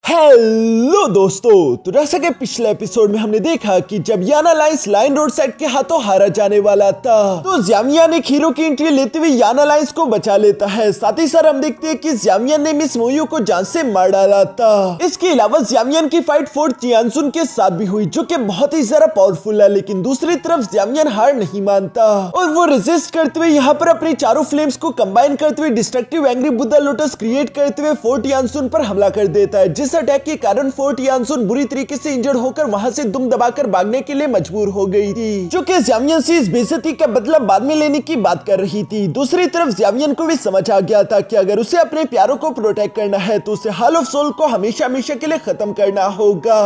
Hello दोस्तों, तो जैसा कि पिछले एपिसोड में हमने देखा कि जब याना लाइंस लाइन रोड साइड के हाथों हारा जाने वाला था तो ज़्यामियन एक हीरो की एंट्री लेते हुए याना लाइंस को बचा लेता है। साथ ही साथ हम देखते हैं कि ज़्यामियन ने मिस मोयू को जान से मार डाला था। इसके अलावा ज़्यामियन की फाइट फोर्थ चियांसुन के साथ भी हुई जो कि बहुत ही ज्यादा पावरफुल है, लेकिन दूसरी तरफ ज़्यामियन हार नहीं मानता और वो रेजिस्ट करते हुए यहाँ पर अपनी चारों फ्लेम्स को कंबाइन करते हुए destructive angry Buddha lotus create करते हुए फोर्ट चियांसुन पर हमला कर देता है। जिस अटैक के कारण फोर्ट चियांसुन बुरी तरीके से इंजर्ड होकर वहां से दुम दबाकर भागने के लिए मजबूर हो गई थी, जो कि ज़्यामियन से इस बेइज्जती का बदला बाद में लेने की बात कर रही थी। दूसरी तरफ ज़्यामियन को भी समझ आ गया था कि अगर उसे अपने प्यारों को प्रोटेक्ट करना है तो उसे हॉल ऑफ सोल को हमेशा हमेशा के लिए खत्म करना होगा।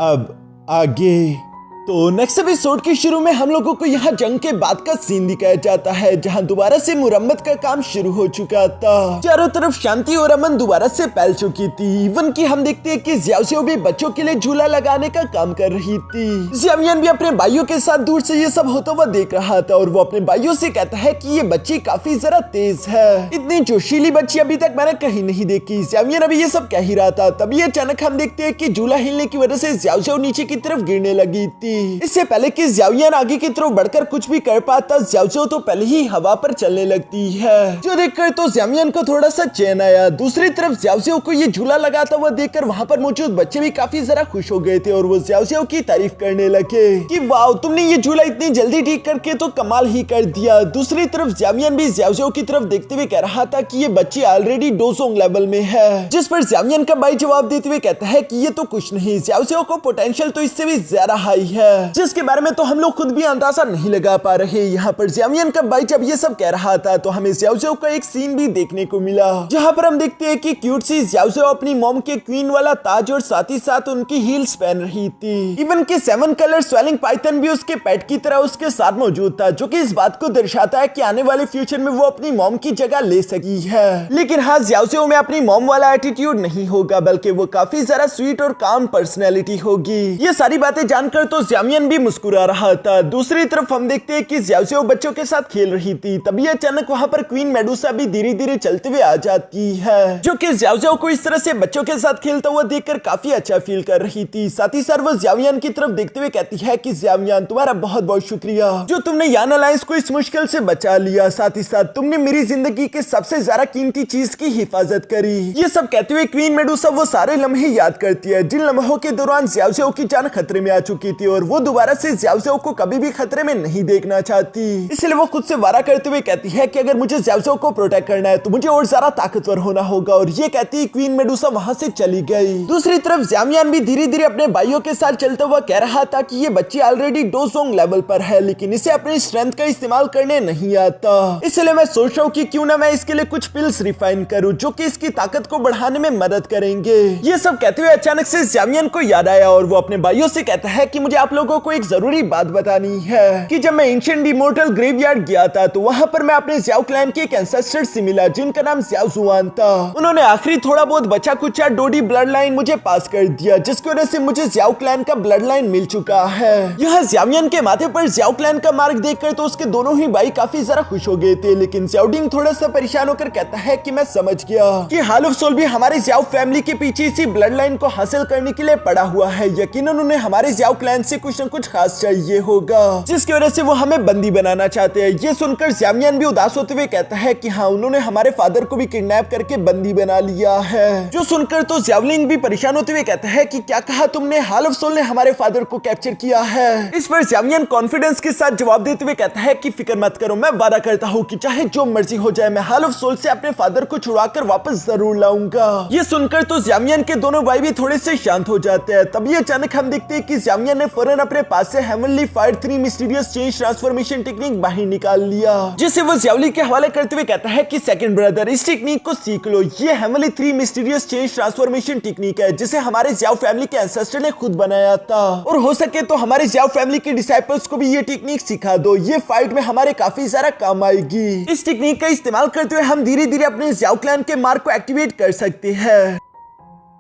अब आगे तो नेक्स्ट एपिसोड के शुरू में हम लोगों को यहाँ जंग के बाद का सीन दिखाया जाता है जहाँ दोबारा से मुरम्मत का काम शुरू हो चुका था। चारों तरफ शांति और अमन दोबारा से फैल चुकी थी। इवन की हम देखते हैं कि ज़्याओ भी बच्चों के लिए झूला लगाने का काम कर रही थी। ज़्यामियन भी अपने भाइयों के साथ दूर से ये सब होता हुआ देख रहा था और वो अपने भाइयों से कहता है कि ये बच्ची काफी जरा तेज है, इतनी जोशीली बच्ची अभी तक मैंने कहीं नहीं देखी। ज़्यामियन अभी ये सब कह ही रहा था, तभी अचानक हम देखते हैं कि झूला हिलने की वजह से ज़्याओ नीचे की तरफ गिरने लगी थी। इससे पहले कि ज़्यामियन आगे की तरफ बढ़कर कुछ भी कर पाता, ज़्याओ तो पहले ही हवा पर चलने लगती है, जो देखकर तो ज़्यामियन को थोड़ा सा चैन आया। दूसरी तरफ ज़्याओ को ये झूला लगाता हुआ देखकर वहाँ पर मौजूद बच्चे भी काफी जरा खुश हो गए थे और वो ज़्याओ की तारीफ करने लगे कि वाह, तुमने ये झूला इतनी जल्दी ठीक करके तो कमाल ही कर दिया। दूसरी तरफ ज़्यामियन भी ज़्याओ की तरफ देखते हुए कह रहा था कि ये बच्ची ऑलरेडी डोसोंग लेवल में है, जिस पर ज़्यामियन का भाई जवाब देते हुए कहता है कि ये तो कुछ नहीं, ज़्याओ को पोटेंशियल तो इससे भी ज्यादा हाई है, जिसके बारे में तो हम लोग खुद भी अंदाजा नहीं लगा पा रहे। यहाँ पर ज़्यामियन का भाई जब ये सब कह रहा था तो हमें ज़्याओ का एक सीन भी देखने को मिला जहाँ पर हम देखते हैं कि क्यूट सी ज़्याओ अपनी मॉम के क्वीन वाला ताज और साथ ही साथ उनकी हील्स पहन रही थी। इवन के 7 कलर स्वेलिंग पाइथन भी उसके पेट की तरह उसके साथ मौजूद था, जो कि इस बात को दर्शाता है कि आने वाले फ्यूचर में वो अपनी मॉम की जगह ले सकी है। लेकिन हाँ, ज़्याओ में अपनी मॉम वाला एटीट्यूड नहीं होगा, बल्कि वो काफी ज्यादा स्वीट और काम पर्सनैलिटी होगी। ये सारी बातें जानकर तो ज़्यामियन भी मुस्कुरा रहा था। दूसरी तरफ हम देखते हैं कि ज़्याओ बच्चों के साथ खेल रही थी, तभी अचानक वहाँ पर क्वीन मेडुसा भी धीरे धीरे चलते हुए आ जाती है, जो कि ज़्याओ को इस तरह से बच्चों के साथ खेलता हुआ देखकर काफी अच्छा फील कर रही थी। साथ ही साथ वो ज़्यामियन की तरफ देखते हुए कहती है कि ज़्यामियन, तुम्हारा बहुत बहुत शुक्रिया जो तुमने याना लाइंस को इस मुश्किल से बचा लिया। साथ ही साथ तुमने मेरी जिंदगी के सबसे ज्यादा कीमती चीज की हिफाजत करी। ये सब कहते हुए क्वीन मेडुसा वो सारे लम्हे याद करती है जिन लम्हों के दौरान ज़्याओ की जान खतरे में आ चुकी थी और वो दोबारा से ज़्याओ को कभी भी खतरे में नहीं देखना चाहती। इसलिए वो खुद से वादा करते हुए कहती है कि अगर मुझे ज़्याओ को प्रोटेक्ट करना है तो मुझे और ज्यादा ताकतवर होना होगा, और ये कहती है क्वीन मेडुसा वहां से चली गई। दूसरी तरफ ज़्यामियन भी धीरे धीरे अपने भाइयों के साथ चलता हुआ कह रहा था कि ये बच्ची ऑलरेडी डोसोंग लेवल पर है, लेकिन इसे अपनी स्ट्रेंथ का इस्तेमाल करने नहीं आता। इसलिए मैं सोच रहा हूँ कि क्यों ना मैं इसके लिए कुछ पिल्स रिफाइन करूँ जो कि इसकी ताकत को बढ़ाने में मदद करेंगे। ये सब कहते हुए अचानक से ज़्यामियन को याद आया और वो अपने भाइयों से कहता है कि मुझे आप लोगों को एक जरूरी बात बतानी है कि जब मैं एंशिएंट इमोर्टल ग्रेवयार्ड गया था तो वहाँ पर मैं अपने ज़्याओ क्लैन के एक एंसेस्टर से मिला जिनका नाम ज़्याओ जुआन था। उन्होंने आखिरी थोड़ा बहुत बचा कुचा डोडी ब्लड लाइन मुझे पास कर दिया, जिसकी वजह से मुझे ज़्याओ क्लैन का ब्लड लाइन मिल चुका है। यहाँ ज़्यामियन के माथे पर ज़्याओ क्लैन का मार्क देखकर तो उसके दोनों ही भाई काफी जरा खुश हो गए थे, लेकिन ज़्याओडिंग थोड़ा सा परेशान होकर कहता है कि मैं समझ गया कि हॉल ऑफ सोल भी हमारे ज़्याओ फैमिली के पीछे इसी ब्लड लाइन को हासिल करने के लिए पड़ा हुआ है। यकीनन उन्हें हमारे ज़्याओ क्लैन से कुछ न कुछ खास चाहिए होगा, जिसकी वजह से वो हमें बंदी बनाना चाहते हैं। ये सुनकर ज़्यामियन भी उदास होते हुए कहता है कि हाँ, उन्होंने हमारे फादर को भी किडनैप करके बंदी बना लिया है। जो सुनकर तो ज़्याओलिंग भी परेशान होते हुए कहता है कि क्या कहा तुमने, हॉल ऑफ सोल ने हमारे फादर को कैप्चर किया है। इस पर ज़्यामियन कॉन्फिडेंस के साथ जवाब देते हुए कहता है कि फिक्र मत करो, मैं वादा करता हूँ कि चाहे जो मर्जी हो जाए मैं हॉल ऑफ सोल से अपने फादर को छुड़ाकर वापस जरूर लाऊंगा। ये सुनकर तो ज़्यामियन के दोनों भाई भी थोड़े से शांत हो जाते हैं। तभी अचानक हम देखते हैं कि ज़्यामियन ने फौरन अपने पास से heavenly fire 3 mysterious change transformation technique बाहर निकाल लिया, जिसे वो ज़्याओली के हवाले करते हुए कहता है कि सेकंड ब्रदर, इस टेक्निक को सीख लो। ये heavenly 3 mysterious change transformation technique है जिसे हमारे ज़्याओ फैमिली के एंसेस्टर ने खुद बनाया था, और हो सके तो हमारे ज़्याओ फैमिली के डिसाइपल्स को भी ये टेक्निक सिखा दो। ये फाइट में हमारे काफी सारा काम आएगी। इस टेक्निक का इस्तेमाल करते हुए हम धीरे धीरे अपने ज़्याओ क्लैन के मार्क को एक्टिवेट कर सकते हैं।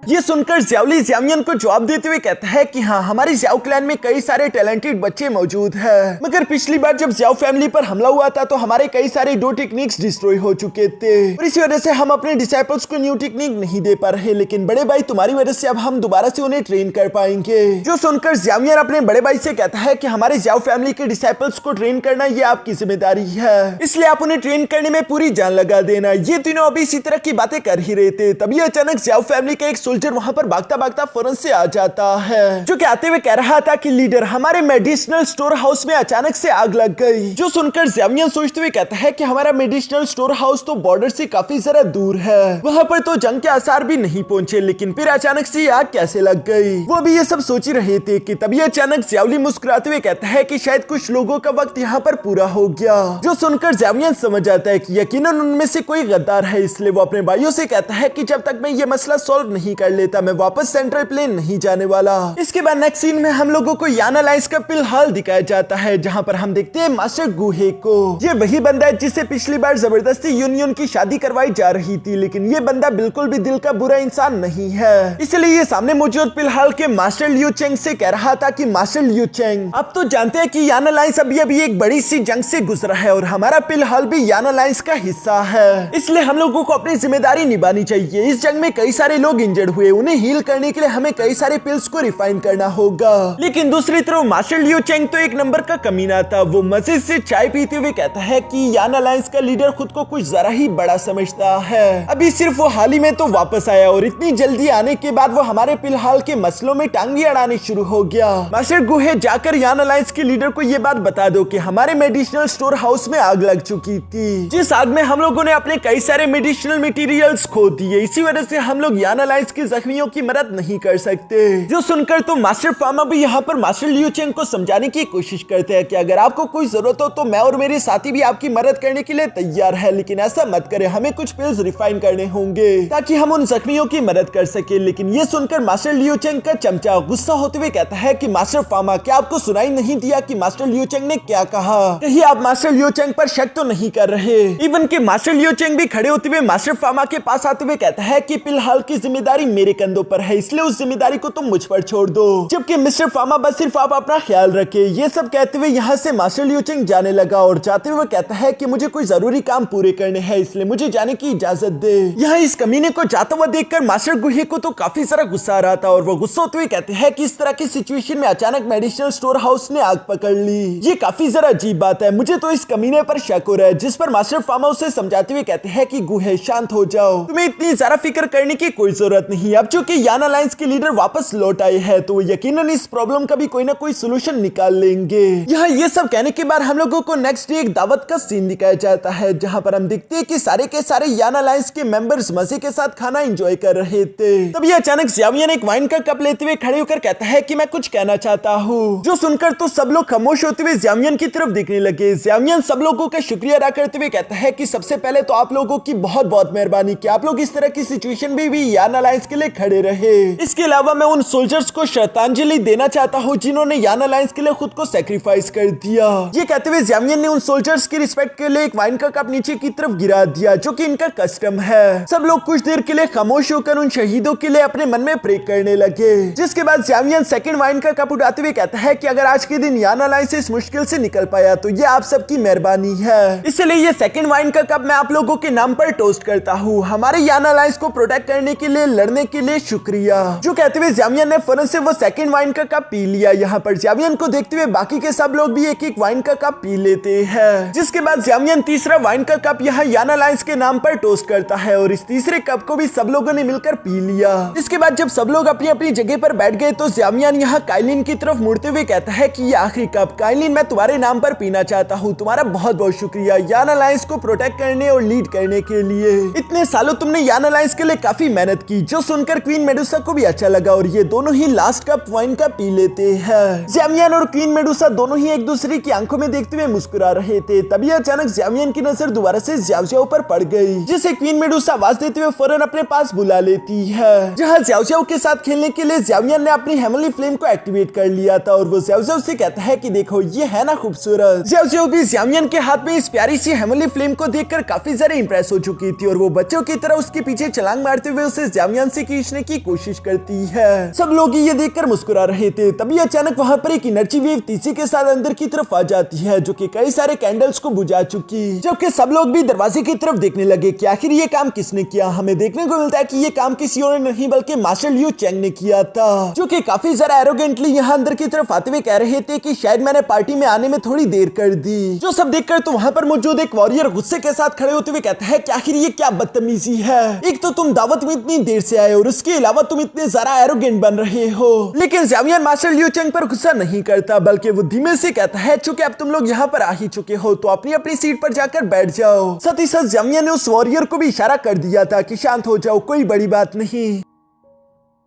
ये सुनकर ज़ियाओली ज़ियांगयान को जवाब देते हुए कहता है कि हाँ, हमारे ज़ियाओ क्लैन में कई सारे टैलेंटेड बच्चे मौजूद हैं, मगर पिछली बार जब ज़ियाओ फैमिली पर हमला हुआ था तो हमारे कई सारे डो टेक्निक्स डिस्ट्रॉय हो चुके थे और इसी वजह से हम अपने डिसाइपल्स को न्यू टेक्निक नहीं दे पा रहे। लेकिन बड़े भाई, तुम्हारी वजह से अब हम दोबारा से उन्हें ट्रेन कर पाएंगे। जो सुनकर ज़ियांगयान अपने बड़े भाई से कहता है कि हमारे ज़ियाओ फैमिली के डिसाइपल्स को ट्रेन करना ये आपकी जिम्मेदारी है, इसलिए आप उन्हें ट्रेन करने में पूरी जान लगा देना। ये तीनों अभी इसी तरह की बातें कर ही रहे थे, तभी अचानक ज़ियाओ फैमिली का एक सोल्जर वहां पर भागता भागता फौरन से आ जाता है, जो कि आते हुए कह रहा था कि लीडर, हमारे मेडिसिनल स्टोर हाउस में अचानक से आग लग गई। जो सुनकर ज़ियांगयान सोचते हुए कहता है कि हमारा मेडिसिनल स्टोर हाउस तो बॉर्डर से काफी जरा दूर है, वहां पर तो जंग के आसार भी नहीं पहुंचे, लेकिन फिर अचानक से आग कैसे लग गई। वो भी ये सब सोच ही रहे थे कि तभी अचानक ज़ियाओली मुस्कुराते हुए कहता है कि शायद कुछ लोगों का वक्त यहाँ पर पूरा हो गया। जो सुनकर ज़ियांगयान समझ जाता है कि यकीनन उनमें से कोई गद्दार है, इसलिए वो अपने भाइयों से कहता है कि जब तक मैं ये मसला सॉल्व नहीं कर लेता मैं वापस सेंट्रल प्लेन नहीं जाने वाला। इसके बाद नेक्स्ट सीन में हम लोगों को यान अलायंस का फिलहाल दिखाया जाता है, जहां पर हम देखते हैं मास्टर गुहे को। ये वही बंदा है जिससे पिछली बार जबरदस्ती यूनियन की शादी करवाई जा रही थी, लेकिन ये बंदा बिल्कुल भी दिल का बुरा इंसान नहीं है, इसलिए ये सामने मौजूद फिलहाल के मास्टर लियू चेंग से कह रहा था कि मास्टर लियू चेंग, अब तो जानते हैं कि यान अलायंस अभी एक बड़ी सी जंग से गुजरा है और हमारा फिलहाल भी यान अलायंस का हिस्सा है, इसलिए हम लोगों को अपनी जिम्मेदारी निभानी चाहिए। इस जंग में कई सारे लोग इंजर्ड हुए, उन्हें हील करने के लिए हमें कई सारे पिल्स को रिफाइन करना होगा। लेकिन दूसरी तरफ मास्टर लियू चेंग तो एक नंबर का कमीना था। वो मजे से चाय पीते हुए कहता है कि यान अलायंस का लीडर खुद को कुछ जरा ही बड़ा समझता है, अभी सिर्फ वो हाल ही में तो वापस आया और इतनी जल्दी आने के बाद वो हमारे फिलहाल के मसलों में टांगी अड़ाने शुरू हो गया। मास्टर गुहे, जाकर यान अलायंस के लीडर को ये बात बता दो कि हमारे मेडिसिनल स्टोर हाउस में आग लग चुकी थी, जिस आग में हम लोगों ने अपने कई सारे मेडिसिनल मटेरियल्स खो दिए, इसी वजह से हम लोग यान अलायंस के जख्मियों की मदद नहीं कर सकते। जो सुनकर तो मास्टर फार्मा भी यहाँ पर मास्टर लियू चेंग को समझाने की कोशिश करते हैं कि अगर आपको कोई जरूरत हो तो मैं और मेरे साथी भी आपकी मदद करने के लिए तैयार है, लेकिन ऐसा मत करें, हमें कुछ पिल्स रिफाइन करने होंगे ताकि हम उन जख्मियों की मदद कर सके। लेकिन ये सुनकर मास्टर लियू चेंग का चमचा गुस्सा होते हुए कहता है कि मास्टर फार्मा, क्या आपको सुनाई नहीं दिया कि मास्टर लियू चेंग ने क्या कहा? कहीं आप मास्टर लियू चेंग पर शक तो नहीं कर रहे? इवन के मास्टर लियू चेंग भी खड़े होते हुए मास्टर फार्मा के पास आते हुए कहता है कि फिलहाल की जिम्मेदारी मेरे कंधों पर है, इसलिए उस जिम्मेदारी को तुम मुझ पर छोड़ दो, जबकि मिस्टर फार्मा बस सिर्फ आप अपना ख्याल रखे। ये सब कहते हुए यहाँ से मास्टर लियू चेंग जाने लगा और जाते हुए कहता है कि मुझे कोई जरूरी काम पूरे करने हैं, इसलिए मुझे जाने की इजाजत दे। यहाँ इस कमीने को जाता हुआ देखकर मास्टर गुहे को तो काफी सारा गुस्सा आ रहा था और वो गुस्सा होते हुए कहते हैं कि इस तरह की सिचुएशन में अचानक मेडिसिनल स्टोर हाउस ने आग पकड़ ली, ये काफी जरा अजीब बात है, मुझे तो इस कमीने पर शक हो रहा है। जिस पर मास्टर फार्मा उसे समझाते हुए कहते हैं कि गुहे, शांत हो जाओ, तुम्हें इतनी ज्यादा फिक्र करने की कोई जरूरत नहीं। अब चूंकि यान अलायंस के लीडर वापस लौट आए हैं तो यकीनन इस प्रॉब्लम का भी कोई ना कोई सोल्यूशन निकाल लेंगे। यहाँ ये सब कहने के बाद हम लोगों को नेक्स्ट डे एक दावत का सीन दिखाया जाता है, जहाँ पर हम देखते हैं कि सारे के सारे यान अलायंस के मेंबर्स मजे के साथ खाना एंजॉय कर रहे थे। तभी अचानक ज़ियांगयान एक वाइन का कप लेते हुए खड़े होकर कहता है कि मैं कुछ कहना चाहता हूँ। जो सुनकर तो सब लोग खामोश होते हुए ज़ियांगयान की तरफ देखने लगे। ज़ियांगयान सब लोगों का शुक्रिया अदा करते हुए कहता है कि सबसे पहले तो आप लोगों की बहुत बहुत मेहरबानी कि आप लोग इस तरह की सिचुएशन में भी यान अलायंस के लिए खड़े रहे। इसके अलावा मैं उन सोल्जर्स को श्रद्धांजलि देना चाहता हूँ जिन्होंने यान अलायंस के लिए खुद को सेक्रीफाइस कर दिया। ये कहते हुए ज़ियांगयान ने उन सोल्जर्स की रिस्पेक्ट के लिए एक वाइन का कप नीचे की तरफ गिरा दिया, जो कि इनका कस्टम है। सब लोग कुछ देर के लिए खामोश होकर उन शहीदों के लिए अपने मन में प्रे करने लगे। जिसके बाद ज़ियांगयान सेकंड वाइन का कप उठाते हुए कहता है कि अगर आज के दिन यान अलायंस इस मुश्किल से निकल पाया तो ये आप सबकी मेहरबानी है, इसलिए ये सेकंड वाइन का कप मैं आप लोगों के नाम पर टोस्ट करता हूँ। हमारे यान अलायंस को प्रोटेक्ट करने के लिए, लड़ने के लिए शुक्रिया। जो कहते हुए ज़ियांगयान ने फौरन से वो सेकंड वाइन का कप पी लिया। यहाँ पर ज़ियांगयान को देखते हुए बाकी के सब लोग भी एक एक वाइन का कप पी लेते हैं। जिसके बाद ज़ियांगयान तीसरा वाइन का कप यहाँ यान अलायंस के नाम पर टोस्ट करता है और इस तीसरे कप को भी सब लोगों ने मिलकर पी लिया। इसके बाद जब सब लोग अपनी अपनी जगह पर बैठ गए तो ज़ियांगयान यहाँ काइलिन की तरफ मुड़ते हुए कहता है कि ये आखिरी कप काइलिन मैं तुम्हारे नाम पर पीना चाहता हूँ। तुम्हारा बहुत बहुत शुक्रिया यान अलायंस को प्रोटेक्ट करने और लीड करने के लिए। इतने सालों तुमने यान अलायंस के लिए काफी मेहनत की। जो सुनकर क्वीन मेडुसा को भी अच्छा लगा और ये दोनों ही लास्ट कप वाइन का पी लेते हैं। ज़ियांगयान और क्वीन मेडुसा दोनों ही एक दूसरे की आंखों में देखते हुए मुस्कुरा रहे थे। तभी अचानक ज़ियांगयान की नजर दोबारा से ज़्याओ ज़्याओ पर पड़ गई, जिसे क्वीन मेडुसा आवाज देते हुए फौरन अपने पास बुला लेती है। जहाँ ज़्याओ ज़्याओ के साथ खेलने के लिए ज़ियांगयान ने अपनी हेवनली फ्लेम को एक्टिवेट कर लिया था और वो ज़्याओ ज़्याओ से कहता है कि देखो ये है ना खूबसूरत। ज़्याओ ज़्याओ भी ज़ियांगयान के हाथ में इस प्यारी सी हेवनली फ्लेम को देखकर काफी ज्यादा इंप्रेस हो चुकी थी और वो बच्चों की तरह उसके पीछे छलांग मारते हुए उसे ज़ियांगयान से खींचने की कोशिश करती है। सब लोग ये देखकर मुस्कुरा रहे थे, तभी अचानक वहाँ पर एक एनर्जी वेव तेजी के साथ अंदर की तरफ आ जाती है, जो कि कई सारे कैंडल्स को बुझा चुकी। जबकि सब लोग भी दरवाजे की तरफ देखने लगे कि आखिर ये काम किसने किया। हमें देखने को मिलता है कि ये काम किसी और ने नहीं बल्कि मास्टर लियू चेंग ने किया था, जो कि काफी ज्यादा एरोगेंटली यहाँ अंदर की तरफ आते हुए कह रहे थे कि शायद मैंने पार्टी में आने में थोड़ी देर कर दी। जो सब देखकर तो वहाँ पर मौजूद एक वॉरियर गुस्से के साथ खड़े होते हुए कहता है कि आखिर ये क्या बदतमीजी है, एक तो तुम दावत में इतनी देर से आए और उसके अलावा तुम इतने ज्यादा एरोगेंट बन रहे हो। लेकिन ज़ावियन मास्टर लियू चेंग पर गुस्सा नहीं करता, बल्कि वो धीमे से कहता है चूंकि अब तुम लोग यहाँ पर आ ही चुके हो तो अपनी अपनी सीट पर जाकर बैठ जाओ। साथ ही साथ ज़ावियन ने उस वॉरियर को भी इशारा कर दिया था कि शांत हो जाओ, कोई बड़ी बात नहीं।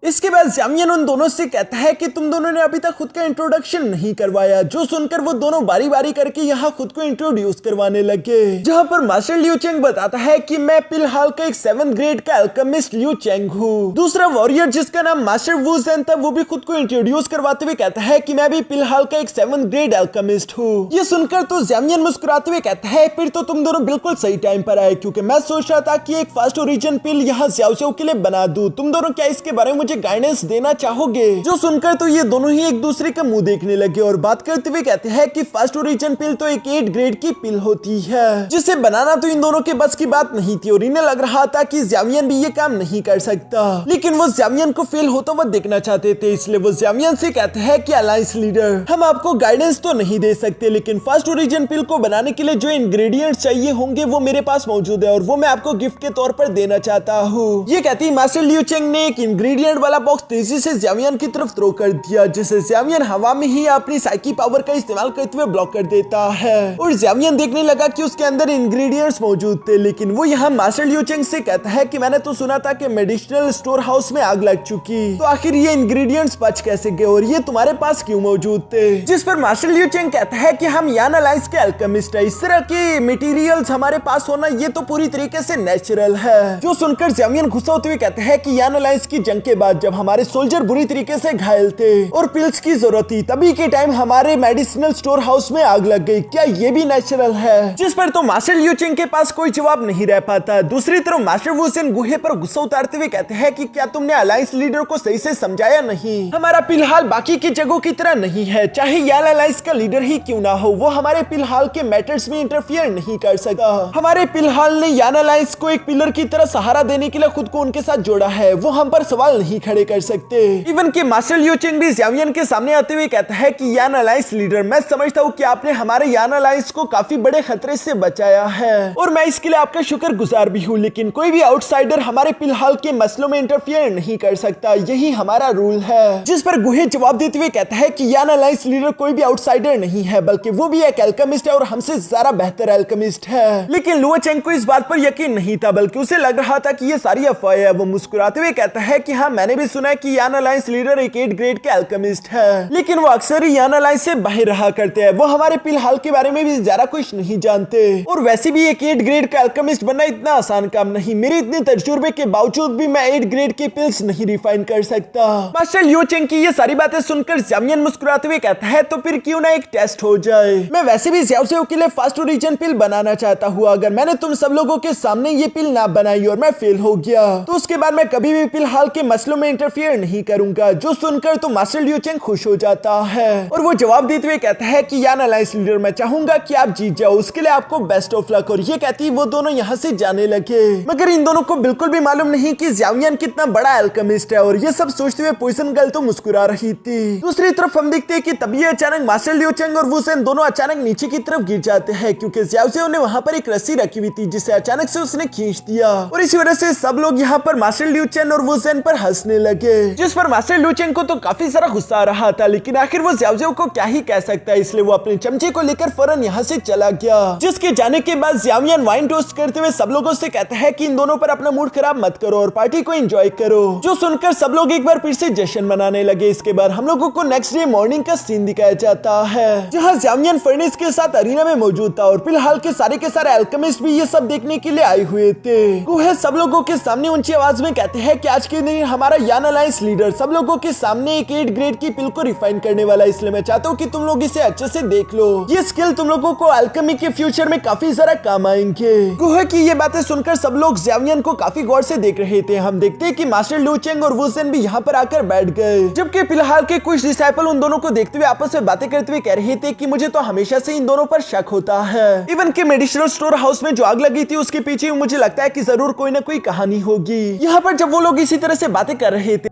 इसके बाद ज़ावियन उन दोनों से कहता है कि तुम दोनों ने अभी तक खुद का इंट्रोडक्शन नहीं करवाया, जो सुनकर वो दोनों बारी बारी करके यहाँ खुद को इंट्रोड्यूस करवाने लगे। जहाँ पर मास्टर लियू चेंग बताता है कि मैं फिलहाल का एक 7th ग्रेड का अल्केमिस्ट लियू चेंग हूँ। दूसरा वॉरियर जिसका नाम मास्टर वू ज़ेन था, वो भी खुद को इंट्रोड्यूस करवाते हुए कहता है कि मैं भी फिलहाल का एक 7th ग्रेड अल्केमिस्ट हूँ। ये सुनकर तो ज़ावियन मुस्कुराते हुए कहता है फिर तो तुम दोनों बिल्कुल सही टाइम पर आए, क्योंकि मैं सोच रहा था कि एक फास्ट ओरिजिन पिल यहाँ ज़्याओ ज़्याओ के लिए बना दूं। तुम दोनों क्या इसके बारे में गाइडेंस देना चाहोगे? जो सुनकर तो ये दोनों ही एक दूसरे का मुंह देखने लगे और बात करते हुए कहते हैं कि फर्स्ट ओरिजिन पिल तो एक 8 ग्रेड की पिल होती है, जिसे बनाना तो इन दोनों के बस की बात नहीं थी और इन्हें लग रहा था कि ज़ावियन भी ये काम नहीं कर सकता। लेकिन वो ज़ावियन को फेल होता हुआ देखना चाहते थे, इसलिए वो ज़ावियन से कहते हैं कि अलायंस लीडर, हम आपको गाइडेंस तो नहीं दे सकते, लेकिन फर्स्ट ओरिजिन पिल को बनाने के लिए जो इंग्रेडिएंट्स चाहिए होंगे वो मेरे पास मौजूद है और वो मैं आपको गिफ्ट के तौर पर देना चाहता हूँ। ये कहती मास्टर लियू चेंग ने एक इंग्रेडिएंट वाला बॉक्स तेजी से ज़ावियन की तरफ थ्रो कर दिया, जिसे ज़ावियन हवा में ही अपनी साइकी पावर का इस्तेमाल करते हुए ब्लॉक कर देता है और ज़ावियन देखने लगा कि उसके अंदर इंग्रेडिएंट्स मौजूद थे। लेकिन वो यहाँ मास्टर लियू चेंग से कहता है कि मैंने तो सुना था कि मेडिसिनल स्टोर हाउस में आग लग चुकी, तो आखिर ये इंग्रेडिएंट्स बच कैसे गए और ये तुम्हारे पास क्यों मौजूद थे? जिस पर मास्टर लियू चेंग कहता है कि हम यान अलायंस के अल्केमिस्ट है, इस तरह के मटेरियल्स हमारे पास होना ये तो पूरी तरीके से नेचुरल है। जो सुनकर ज़ावियन गुस्सा होते हुए कहते हैं कि यान अलायंस की जंग के बाद जब हमारे सोल्जर बुरी तरीके से घायल थे और पिल्स की जरूरत थी, तभी के टाइम हमारे मेडिसिनल स्टोर हाउस में आग लग गई, क्या ये भी नेचुरल है? जिस पर तो मास्टर लियू चेंग के पास कोई जवाब नहीं रह पाता। दूसरी तरफ मास्टर वू ज़ेन गुहे पर गुस्सा उतारते हुए कहते हैं कि क्या तुमने अलायंस लीडर को सही से समझाया नहीं? हमारा फिलहाल बाकी की जगहों की तरह नहीं है, चाहे यान अलायंस का लीडर ही क्यों ना हो, वो हमारे फिलहाल के मैटर्स में इंटरफियर नहीं कर सका। हमारे फिलहाल ने यान अलायंस को एक पिलर की तरह सहारा देने के लिए खुद को उनके साथ जोड़ा है, वो हम पर सवाल नहीं खड़े कर सकते। इवन के मास्टर लियू चेंग भी ज़ावियन के सामने आते हुए कहता है कि यान अलायंस लीडर, मैं समझता हूँ कि आपने हमारे यान अलायंस को काफी बड़े खतरे से बचाया है और मैं इसके लिए आपका शुक्रगुजार भी हूँ, लेकिन कोई भी आउटसाइडर हमारे फिलहाल के मसलों में इंटरफियर नहीं कर सकता, यही हमारा रूल है। जिस पर गुहे जवाब देते हुए कहता है कि यान अलायंस लीडर कोई भी आउटसाइडर नहीं है, बल्कि वो भी एक अल्केमिस्ट है और हमसे ज्यादा बेहतर अल्केमिस्ट है। लेकिन लुओ चेंग को इस बात पर यकीन नहीं था, बल्कि उसे लग रहा था कि ये सारी अफवाह है। वो मुस्कुराते हुए कहता है कि हाँ, मैंने भी सुना है कि यान अलायंस लीडर एक 8 ग्रेड के अल्केमिस्ट है, लेकिन वो अक्सर ही यान अलायंस से बाहर रहा करते हैं, वो हमारे फिलहाल के बारे में भी ज्यादा कुछ नहीं जानते और वैसे भी एक 8 ग्रेड का अल्केमिस्ट बनना इतना आसान काम नहीं। मेरे इतने तजुर्बे के बावजूद भी मैं 8 ग्रेड के पिल्स नहीं रिफाइन कर सकता। मास्टर लियू चेंग की ये सारी बातें सुनकर ज़ावियन मुस्कुराते हुए कहता है तो फिर क्यों ना एक टेस्ट हो जाए, मैं वैसे भी ज़्याओ ज़्याओ के लिए फास्ट ओरिजिन पिल बनाना चाहता हूँ। अगर मैंने तुम सब लोगों के सामने ये पिल ना बनाई और मैं फेल हो गया तो उसके बाद मैं कभी भी फिलहाल के मसलों में इंटरफियर नहीं करूंगा। जो सुनकर तो मास्टर लियू चेंग खुश हो जाता है और वो जवाब देते हुए कहता है कि यान अलायंस लीडर, मैं चाहूंगा कि आप जीत जाओ, उसके लिए आपको बेस्ट ऑफ लक। और ये कहती वो दोनों यहाँ से जाने लगे, मगर इन दोनों को बिल्कुल भी मालूम नहीं कि ज़ावियन कितना बड़ा अल्केमिस्ट है और ये सब सोचते हुए पॉइजन गर्ल तो मुस्कुरा रही थी। दूसरी तरफ हम देखते हैं कि तभी अचानक मास्टर लियू चेंग और वू ज़ेन दोनों अचानक नीचे की तरफ गिर जाते हैं, क्योंकि ज़्याओ ज़्याओ ने वहाँ पर एक रस्सी रखी हुई थी जिसे अचानक से उसने खींच दिया और इसी वजह से सब लोग यहाँ पर मास्टर लियू चेंग और वू ज़ेन पर हंसने लगे। जिस पर मास्टर लियू चेंग को तो काफी सारा गुस्सा आ रहा था, लेकिन आखिर वो ज़्याओ ज़्याओ को क्या ही कह सकता है, इसलिए वो अपने चमचे को लेकर फौरन यहाँ से चला गया। जिसके जाने के बाद ज़ावियन वाइन टोस्ट करते हुए सब लोगों से कहता है कि इन दोनों पर अपना मूड खराब मत करो और पार्टी को एंजॉय करो। जो सुनकर सब लोग एक बार फिर से जश्न मनाने लगे। इसके बाद हम लोगों को नेक्स्ट डे मॉर्निंग का सीन दिखाया जाता है, जहाँ ज़ावियन फर्नेस के साथ अरीना में मौजूद था और फिलहाल के सारे अल्केमिस्ट भी ये सब देखने के लिए आए हुए थे। गुहे सब लोगों के सामने ऊंची आवाज में कहते हैं कि आज के दिन हमारा हमारा यान अलायंस लीडर सब लोगों के सामने एक 8 ग्रेड की पिल को रिफाइन करने वाला है, इसलिए मैं चाहता हूँ कि तुम लोग इसे अच्छे से देख लो। ये स्किल तुम लोगों को अल्केमी के फ्यूचर में काफी ज्यादा काम आएंगे। गुहा की ये बातें सुनकर सब लोग ज़्यावियन को काफी गौर से देख रहे थे। हम देखते हैं कि मास्टर लू चेंग और वुजेन भी यहाँ पर आकर बैठ गए, जबकि फिलहाल के कुछ डिसाइपल उन दोनों को देखते हुए आपस में बातें करते हुए कह रहे थे कि मुझे तो हमेशा से इन दोनों पर शक होता है। इवन के मेडिसिनल स्टोर हाउस में जो आग लगी थी उसके पीछे मुझे लगता है कि जरूर कोई ना कोई कहानी होगी। यहाँ पर जब वो लोग इसी तरह से बातें कर रहे थे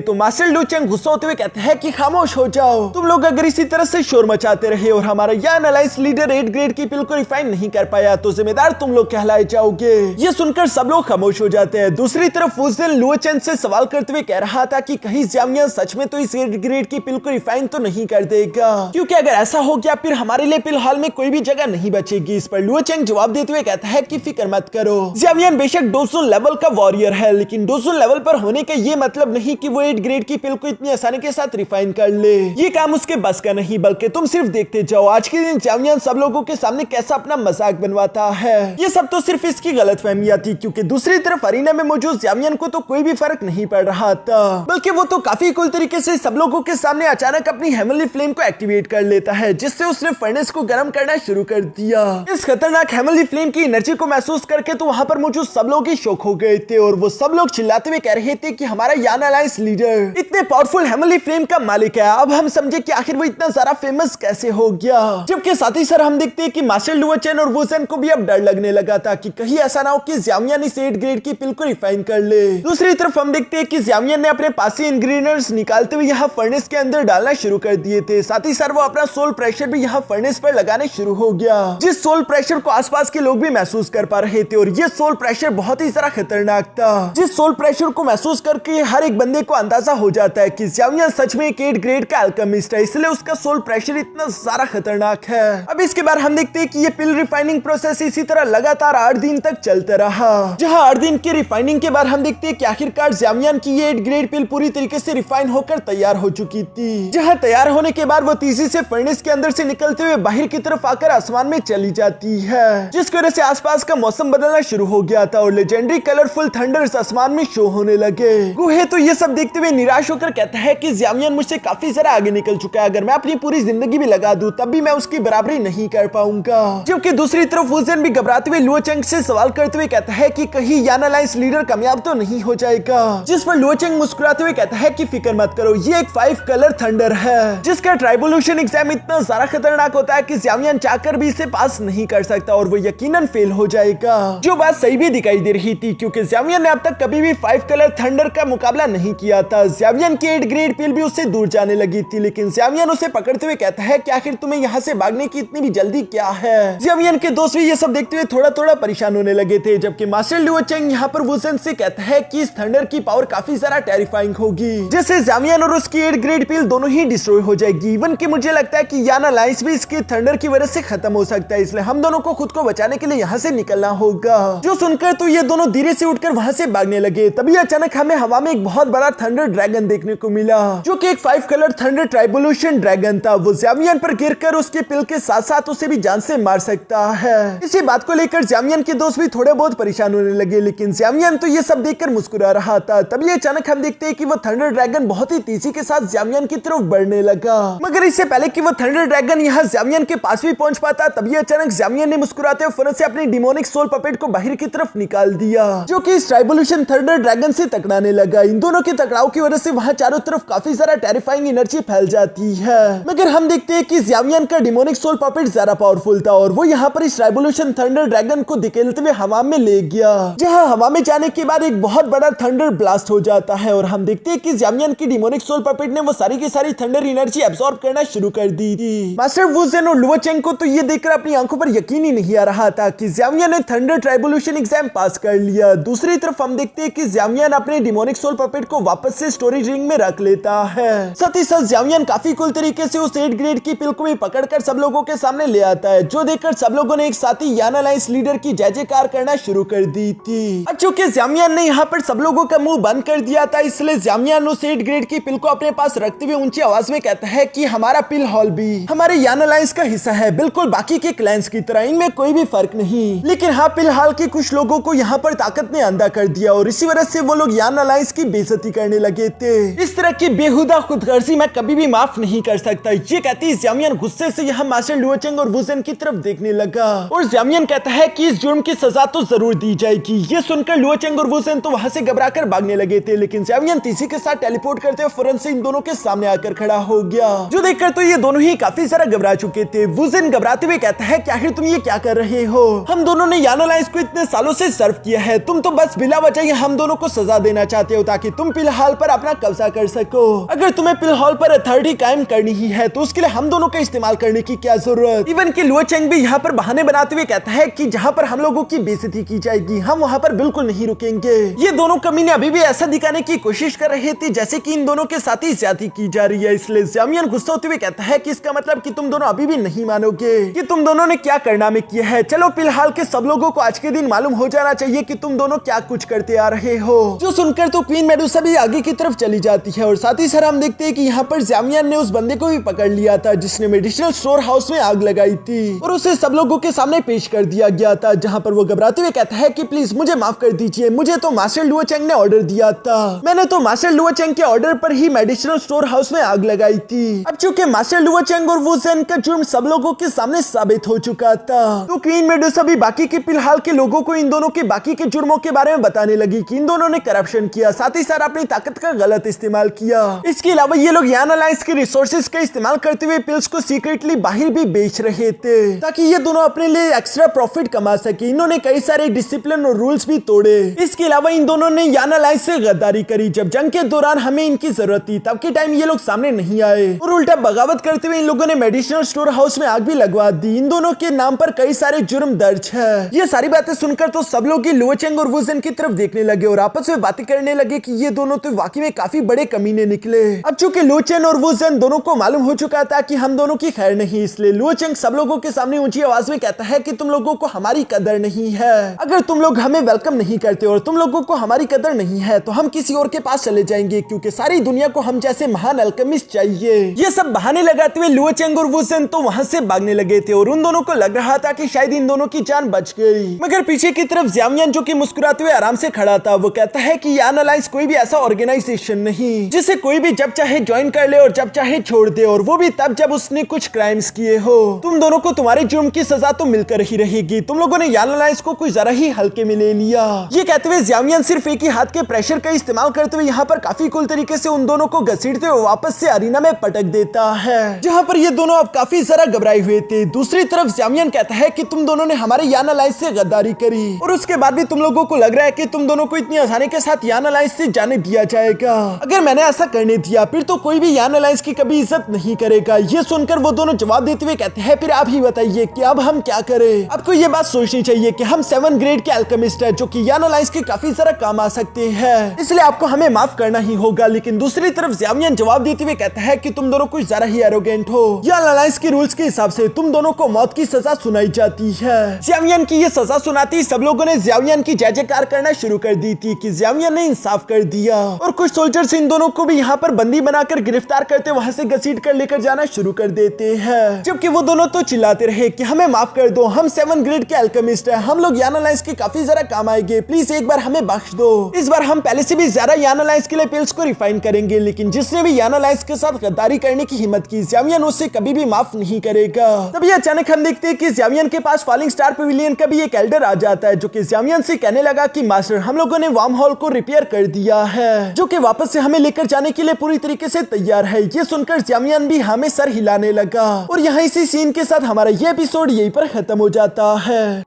तो मास्टर लू चेंग गुस्सा होते हुए कहते हैं कि खामोश हो जाओ, तुम लोग अगर इसी तरह से शोर मचाते रहे और हमारा यान अलायंस लीडर 8 ग्रेड की पिल को रिफाइन नहीं कर पाया तो जिम्मेदार तुम लोग कहलाए जाओगे। ये सुनकर सब लोग खामोश हो जाते हैं। दूसरी तरफ वुजेन लू चेंग से सवाल करते हुए कह रहा था कि कहीं ज़्यावियन सच में तो इस 8 ग्रेड की पिल को रिफाइन तो नहीं कर देगा, क्योंकि अगर ऐसा हो गया फिर हमारे लिए फिलहाल में कोई भी जगह नहीं बचेगी। इस पर लू चेंग जवाब देते हुए कहता है कि फिक्र मत करो, ज़्यावियन बेशक डोजुन लेवल का वॉरियर है, लेकिन डोजुन लेवल पर होने का ये मतलब नहीं कि वो 8 ग्रेड की पिल को इतनी आसानी के साथ रिफाइन कर ले। ये काम उसके बस का नहीं, बल्कि तुम सिर्फ देखते जाओ आज के दिन ज़्यावियन सब लोगों के सामने कैसा अपना मजाक बनवाता है। ये सब तो सिर्फ इसकी गलतफहमियां थी, क्योंकि दूसरी तरफ अरीना में मौजूद ज़्यावियन को तो कोई भी फर्क नहीं पड़ रहा था, बल्कि वो तो काफी कूल तरीके से सब लोगों के सामने अचानक अपनी हेवनली फ्लेम को एक्टिवेट कर लेता है, जिससे उसने फर्नेस को गर्म करना शुरू कर दिया। इस खतरनाक हेवनली फ्लेम की एनर्जी को महसूस करके तो वहां पर मौजूद सब लोग ही शॉक हो गए थे और वो सब लोग चिल्लाते हुए कह रहे थे कि हमारा यान अलायंस लीडर इतने पावरफुल हेवनली फ्लेम का मालिक है। अब हम समझे कि आखिर वो इतना सारा फेमस कैसे हो गया। जबकि साथ ही साथ हम देखते हैं कि मास्टर लू चेंग और वुजेन को भी अब डर लगने लगा था कि कहीं ऐसा ना हो कि ज़्यावियन इस 8 ग्रेड की पिल को रिफाइन कर ले। दूसरी तरफ हम देखते हैं कि ज़्यावियन ने अपने पास से इंग्रेडिएंट्स निकालते हुए यहाँ फर्नेस के अंदर डालना शुरू कर दिए थे। साथ ही साथ वो अपना सोल प्रेशर भी यहाँ फर्नेस पर लगाने शुरू हो गया, जिस सोल प्रेशर को आसपास के लोग भी महसूस कर पा रहे थे और ये सोल प्रेशर बहुत ही सारा खतरनाक था, जिस सोल प्रेशर को महसूस करके हर एक बंदे को अंदाजा हो जाता है कि ज़्यावियन सच में एक 8 ग्रेड का अल्केमिस्ट है, इसलिए उसका सोल प्रेशर इतना सारा खतरनाक है। अब इसके बाद हम देखते हैं कि ये पिल रिफाइनिंग प्रोसेस इसी तरह लगातार 8 दिन तक चलता रहा, जहां 8 दिन की रिफाइनिंग के बाद हम देखते हैं कि आखिरकार ज़्यावियन की ये 8 ग्रेड पिल पूरी तरीके से रिफाइन होकर तैयार हो चुकी थी। जहां तैयार होने के बाद वो तेजी से फर्नेस के अंदर से निकलते हुए बाहर की तरफ आकर आसमान में चली जाती है, जिसकी वजह से आसपास का मौसम बदलना शुरू हो गया था और लेजेंडरी कलरफुल थंडर्स आसमान में शो होने लगे। गुहे तो ये सब देखते हुए निराश होकर कहता है कि ज़्यावियन मुझसे काफी ज्यादा आगे निकल चुका है, अगर मैं अपनी पूरी जिंदगी भी लगा दूं तब भी मैं उसकी बराबरी नहीं कर पाऊंगा। जबकि दूसरी तरफ वुजेन भी घबराते हुए लू चेंग से सवाल करते हुए कहता है कि कहीं यान अलायंस लीडर कामयाब तो नहीं हो जाएगा, जिस पर लू चेंग मुस्कुराते हुए कहता है कि फिक्र मत करो, ये एक 5 कलर थंडर है जिसका ट्राइबोल्यूशन एग्जाम इतना ज्यादा खतरनाक होता है कि ज़्यावियन चाहकर भी इसे पास नहीं कर सकता और वो यकीनन फेल हो जाएगा। जो बात सही भी दिखाई दे रही थी, क्योंकि ज़्यावियन ने अब तक कभी भी 5 कलर थंडर का मुकाबला नहीं किया था। ज़्यावियन की 8 ग्रेड पिल भी उससे दूर जाने लगी थी, लेकिन ज़्यावियन उसे पकड़ते हुए कहता है कि आखिर तुम्हें यहाँ से भागने की इतनी भी जल्दी क्या है। ज़्यावियन के दोस्त भी ये सब देखते हुए थोड़ा थोड़ा परेशान होने लगे थे, जबकि मास्टर लू चेंग यहाँ पर वुजेन से कहता है कि इस थंडर की पावर काफी ज्यादा टेरिफाइंग होगी, जैसे ज़्यावियन और उसकी 8 ग्रेड पिल दोनों ही डिस्ट्रॉय हो जाएगी। इवन कि मुझे लगता है कि यान अलायंस भी इसके थंडर की वजह से खत्म हो सकता है, इसलिए हम दोनों को खुद को बचाने के लिए यहाँ से निकलना होगा। जो सुनकर तो ये दोनों धीरे से उठकर वहाँ से भागने लगे। तभी अचानक हमें हवा में एक बहुत बड़ा थंडर ड्रैगन देखने को मिला, जो कि एक 5 कलर थंडर ट्राइबोल्यूशन ड्रैगन था। वो ज़्यावियन पर गिरकर उसके पिल के साथ साथ उसे भी जान से मार सकता है। इसी बात को लेकर ज़्यावियन के दोस्त भी थोड़े बहुत परेशान होने लगे, लेकिन ज़्यावियन तो ये सब देखकर मुस्कुरा रहा था। तभी अचानक हम देखते हैं कि वो थंडर ड्रैगन बहुत ही तेजी के साथ ज़्यावियन की तरफ बढ़ने लगा, मगर इससे पहले कि वो थंडर ड्रैगन यहाँ ज़्यावियन के पास भी पहुंच पाता, तभी अचानक ज़्यावियन ने मुस्कुराते हुए फौरन से अपनी डिमोनिक सोल पपेट को बाहर की तरफ निकाल दिया, जो कि इस ट्राइबोल्यूशन थंडर ड्रैगन से टकराने लगा। इन दोनों के टकराव की वजह से वहां चारों तरफ काफी ज्यादा टेरिफाइंग एनर्जी फैल जाती है, मगर हम देखते हैं कि ज़्यावियन का डिमोनिक सोल पपेट ज्यादा पावरफुल था और वो यहाँ पर इस ट्राइबोल्यूशन थंडर ड्रैगन को धकेलते हुए हवा में ले गया, जहाँ हवा में जाने के बाद एक बहुत बड़ा थंडर ब्लास्ट हो जाता है और हम देखते हैं कि ज़्यावियन की डिमोनिक सोल पपेट ने वो सारी की सारी थंडर एनर्जी एब्सॉर्ब करना शुरू कर दी थी। मास्टर वुजेन और लू चेंग को तो ये देखकर अपनी आंखों पर यकीन ही नहीं आ रहा था कि ज़्यावियन ने थंडर ट्राइबोल्यूशन एग्जाम पास कर लिया। दूसरी तरफ हम देखते हैं कि ज़्यावियन अपने डिमोनिक सोल पपेट को वापस से स्टोरेज रिंग में रख लेता है। साथ ही साथ जियांग काफी कुल तरीके से उस 8 ग्रेड की पिल को भी पकड़कर सब लोगों के सामने ले आता है, जो देखकर सब लोगों ने एक साथ ही यान अलायंस लीडर की जय जयकार करना शुरू कर दी थी। चूंकि जियांग ने यहाँ पर सब लोगों का मुंह बंद कर दिया था, इसलिए जियांग उस 8 ग्रेड की पिल को अपने पास रखते हुए ऊंची आवाज में कहता है कि हमारा पिल हॉल भी हमारे यान अलायंस का हिस्सा है, बिल्कुल बाकी के क्लैंस की तरह, इनमें कोई भी फर्क नहीं। लेकिन हाँ, पिल हॉल के कुछ लोगों को यहाँ पर ताकत ने अंधा कर दिया और इसी वजह से वो लोग यान अलायंस की बेइज्जती करने लगे थे। इस तरह की बेहुदा खुदगर्जी मैं कभी भी माफ नहीं कर सकता, ये कहती जियांग गुस्से से यहाँ मास्टर लुओचेंग और वुजेन की तरफ देखने लगा और जियांग कहता है कि इस जुर्म की सजा तो जरूर दी जाएगी। ये सुनकर लुओचेंग और वुजेन तो वहां से घबराकर भागने लगे थे, लेकिन जियांग तीसी के साथ टेलीपोर्ट करते हुए फौरन से इन दोनों के सामने आकर खड़ा हो गया, जो देखकर तो ये दोनों ही काफी ज्यादा घबरा चुके थे। वुजेन घबराते हुए कहता है कि आखिर तुम ये क्या कर रहे हो, हम दोनों ने यान अलायंस को इतने सालों से सर्व किया है, तुम तो बस बिला वजह हम दोनों को सजा देना चाहते हो ताकि तुम पिल हॉल पर अपना कब्जा कर सको। अगर तुम्हें पिल हॉल पर अथॉरिटी कायम करनी ही है तो उसके लिए हम दोनों का इस्तेमाल करने की क्या जरूरत। इवन कि लुओचेंग भी यहाँ पर बहाने बनाते हुए कहता है कि जहाँ पर हम लोगों की बेइज्जती की जाएगी हम वहाँ पर बिल्कुल नहीं रुकेंगे। ये दोनों कमीने अभी भी ऐसा दिखाने की कोशिश कर रहे थे जैसे कि इन दोनों के साथ ही ज्यादती की जा रही है, इसलिए जियांग गुस्सा होते हुए कहता है कि इसका मतलब कि तुम दोनों अभी भी नहीं मानोगे कि तुम दोनों ने क्या कारनामे किया है। चलो पिल हॉल के सब लोगों को आज के दिन मालूम हो जाना चाहिए कि तुम दोनों क्या कुछ करते आ रहे हो। जो सुनकर तो क्वीन मेडुसा भी आगे की तरफ चली जाती है और साथ ही साथ हम देखते हैं कि यहाँ पर जियांग ने उस बंदे को भी पकड़ लिया था जिसने मेडिसिनल स्टोर हाउस में आग लगाई थी और उसे सब लोगों के सामने पेश कर दिया गया था, जहाँ पर वो घबराते हुए कहता है कि प्लीज मुझे माफ कर दीजिए, मुझे तो मास्टर लुओचेंग ने ऑर्डर दिया था, मैंने तो मास्टर लुओचेंग के ऑर्डर पर ही मेडिसिनल स्टोर हाउस में आग लगाई थी। अब चूंकि मास्टर लुओचेंग और वुजेन का जुर्म सब लोगों के सामने साबित हो चुका था तो क्वीन मेडुसा भी बाकी के पिल हॉल के लोगों को इन दोनों के बाकी के जुर्मों के बारे में बताने लगी कि इन दोनों ने करप्शन किया, साथ ही साथ अपनी ताकत का गलत इस्तेमाल किया। इसके अलावा ये लोग यान अलायंस के रिसोर्सेज का इस्तेमाल करते हुए पिल्स को सीक्रेटली बाहर भी बेच रहे थे ताकि ये दोनों अपने लिए एक्स्ट्रा प्रॉफिट कमा सके। इन्होंने कई सारे डिसिप्लिन और रूल्स भी तोड़े। इसके अलावा इन दोनों ने यान अलायंस से गद्दारी करी, जब जंग के दौरान हमें इनकी जरूरत थी तब के टाइम ये लोग सामने नहीं आए और उल्टा बगावत करते हुए इन लोगों ने मेडिसिनल स्टोर हाउस में आग भी लगवा दी। इन दोनों के नाम पर कई सारे जुर्म दर्ज है। ये सारी बातें सुनकर तो सब लोग लुओचेंग और वुजेन की तरफ देखने लगे और आपस में बातें करने लगे कि ये दोनों तो वाकई में काफी बड़े कमीने निकले। अब चूंकि लुओचेंग और वुजेन दोनों को मालूम हो चुका था कि हम दोनों की खैर नहीं, इसलिए लुओचेंग सब लोगों के सामने ऊंची आवाज में कहता है कि तुम लोगों को हमारी कदर नहीं है, अगर तुम लोग हमें वेलकम नहीं करते और तुम लोगों को हमारी कदर नहीं है तो हम किसी और के पास चले जाएंगे, क्योंकि सारी दुनिया को हम जैसे महान अल्केमिस्ट चाहिए। ये सब बहाने लगाते हुए लुओचेंग और वुजेन तो वहां से भागने लगे थे और उन दोनों को लग रहा था कि शायद इन दोनों की जान बच गई, मगर पीछे की तरफ जियांग जो कि मुस्कुराते हुए आराम से खड़ा था, वो कहता है कि यान अलायंस कोई भी ऐसा ऑर्गेनाइजेशन नहीं जिसे कोई भी जब चाहे ज्वाइन कर ले और जब चाहे छोड़ दे, और वो भी तब जब उसने कुछ क्राइम्स किए हो। तुम दोनों को तुम्हारे जुर्म की सजा तो मिलकर ही रहेगी, तुम लोगों ने यान अलायंस को कुछ जरा ही हल्के में ले लिया। ये कहते हुए जियांग सिर्फ एक ही हाथ के प्रेशर का इस्तेमाल करते हुए यहाँ पर काफी कुल तरीके से उन दोनों को घसीटते हुए वापस से अरीना में पटक देता है, जहाँ पर ये दोनों अब काफी जरा घबराए हुए थे। दूसरी तरफ जियांग कहता है कि तुम दोनों ने हमारे यान अलायंस से गद्दारी करी और उसके बाद भी तुम लोगों को लग रहा है कि तुम दोनों को इतनी आसानी के साथ यान अलायंस से जाने दिया जाएगा। अगर मैंने ऐसा करने दिया फिर तो कोई भी यान अलायंस की कभी इज्जत नहीं करेगा। ये सुनकर वो दोनों जवाब देते हुए कहते हैं, फिर आप ही बताइए कि अब हम क्या करें। आपको ये बात सोचनी चाहिए कि हम 7 ग्रेड के अल्केमिस्ट है जो कि यान अलायंस के काफी सारा काम आ सकते हैं, इसलिए आपको हमें माफ करना ही होगा। लेकिन दूसरी तरफ जियांग जवाब देते हुए कहता है कि तुम दोनों कुछ जरा ही एरोगेंट हो। यान अलायंस के रूल्स के हिसाब से तुम दोनों को मौत की सजा सुनाई जाती है। जियांग की ये सजा सुनाती सब लोगों ने जियांग की जय जयकार करना शुरू कर दी थी कि जियांग ने इंसाफ कर दिया, और कुछ सोल्जर्स इन दोनों को भी यहाँ पर बंदी बनाकर गिरफ्तार करते वहां से घसीट कर लेकर जाना शुरू कर देते हैं, जबकि वो दोनों तो चिल्लाते रहे कि हमें माफ कर दो, हम 7 ग्रेड के अल्केमिस्ट हैं, हम लोग यान अलायंस के काफी जरा काम आएंगे, प्लीज एक बार हमें बख्श दो। इस बार हम पहले से भी ज्यादा यान अलायंस के लिए पिल्स को रिफाइन करेंगे, लेकिन जिसने भी यान अलायंस के साथ गद्दारी करने की हिम्मत की जियांग उससे कभी भी माफ नहीं करेगा। तभी अचानक हम देखते हैं कि जियांग के पास फॉलिंग स्टार पवेलियन का भी एक एल्डर आ जाता है, जो कि जियांग से कहने लगा कि मास्टर हम लोगों ने वार्म हॉल को रिपेयर कर दिया है, जो कि वापस से हमें लेकर जाने के लिए पूरी तरीके से तैयार है। ये सुनकर जियांग भी हमें सर हिलाने लगा और यहाँ इसी सीन के साथ हमारा ये एपिसोड यहीं पर खत्म हो जाता है।